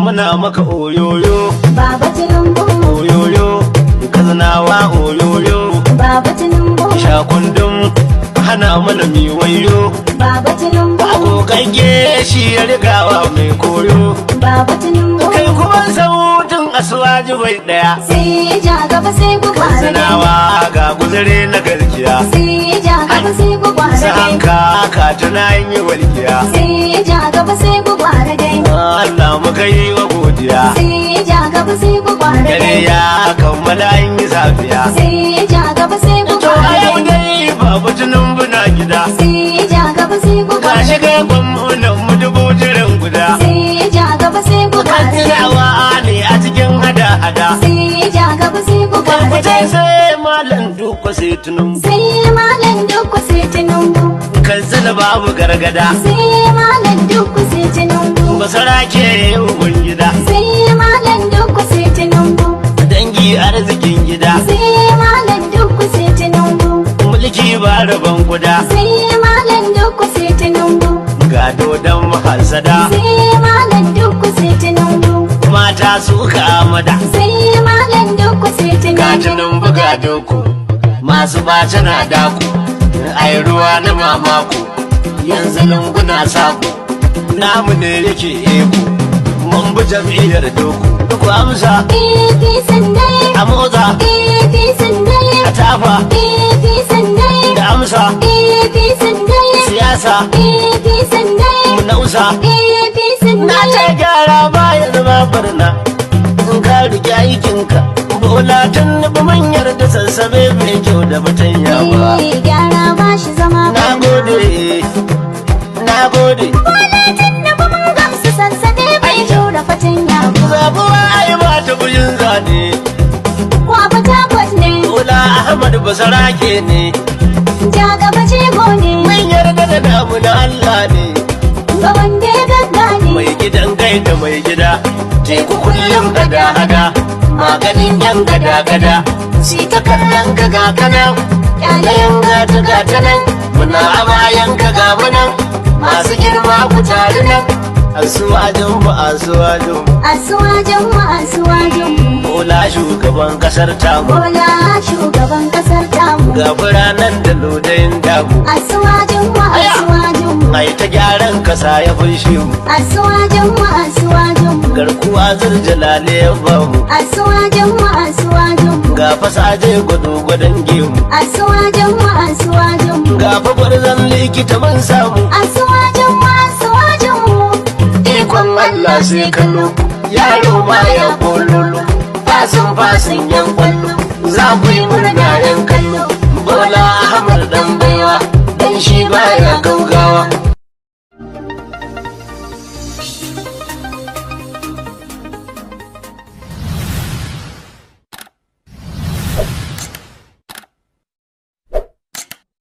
muna maka oyoyo Baba Tunubu, oyoyo kazanawa oyoyo Baba Tunubu, shakundum hana mana miwayo Baba Tunubu, agogagge shi ya rigawa mai koyo Baba Tunubu, kai kuma sautin asuwaji bai daya sai ja gaba sai gwagware dai, kazanawa ga guzure na garkiya sai ja gaba sai gwagware dai, hanka ka tuna yi walkiya sai ja gaba sai gwagware dai, Allah muka yi wa godiya sai ja gaba sai gwagware dare dai, ya kammala yin safiya sai ja gaba sai to a gwagware yau dai, dai babu tunan buna gida sai ja gaba sai ka gwagware shiga dai, gwamnan mu dubu jiran guda sai ja gaba sai gwagware dai, kattirawa ne a cikin hada-hada sai ja gaba sai gwagware kuce dai, sai malam duka sai tunun sai malam duk sai Tunubu, kan zana babu gargada sai malam duk sai Tunubu, basara ke uban gida sai malam duk sai Tunubu, dangi arzikin gida sai malam duk sai Tunubu, mulki ba rabon guda sai malam duk sai Tunubu, ga dodon mahasada sai malam duk sai Tunubu, mata suka amada sai malam duk sai ga Tunubu, tunan buga doku masu bace na daku ai ruwa na mamaku yanzu lunguna saku namu ne yake eku mun bi jam'iyyar doku ku amsa AP sandai, a motsa AP sandai, a tafa AP sandai, da amsa AP sandai, siyasa AP sandai, mu nausa AP na sandai. ce gyara bayan zama barna in ka rike aikinka bola tun nufi manyar da sassabe mai kyau da batanya ba Gyara ba shi zama na gode na gode Kwalatin da ba mun gamsu sansane bai jura fatanya ba. zabuwa ai ba ta bujin zane Kwa Fatakwat ne, bola ahmad basarake ne ja gaba jego ne, mun yarda da namu na allah ne ga wanda ya gaggane. mai gidan gaida mai gida teku kullum gada-gada maganin yan gada-gada shi ta kallon gaga kanan yanayin gata-gata nan muna a bayan gaga munan masu girma ku tare nan asuwajin mu asuwajin mu Asuwajen mu asuwajen mu, bola shugaban kasar tamu Bola shugaban kasar tamu. ga biranen da lodayin damu Asuwajen mu asuwajen mu, ai ta gyaran kasa ya fushi mu asuwajen mu asuwajen mu, garkuwa zurjalale ya bamu asuwajen mu asuwajen mu, ga fasaje gwado-gwadon gemu asuwajen mu asuwajen mu, ga gwarzon likita mun samu asuwajen mu asuwajen mu. ikon Allah sai kallo yaro ma ya bololo fasin yan kwallo za ku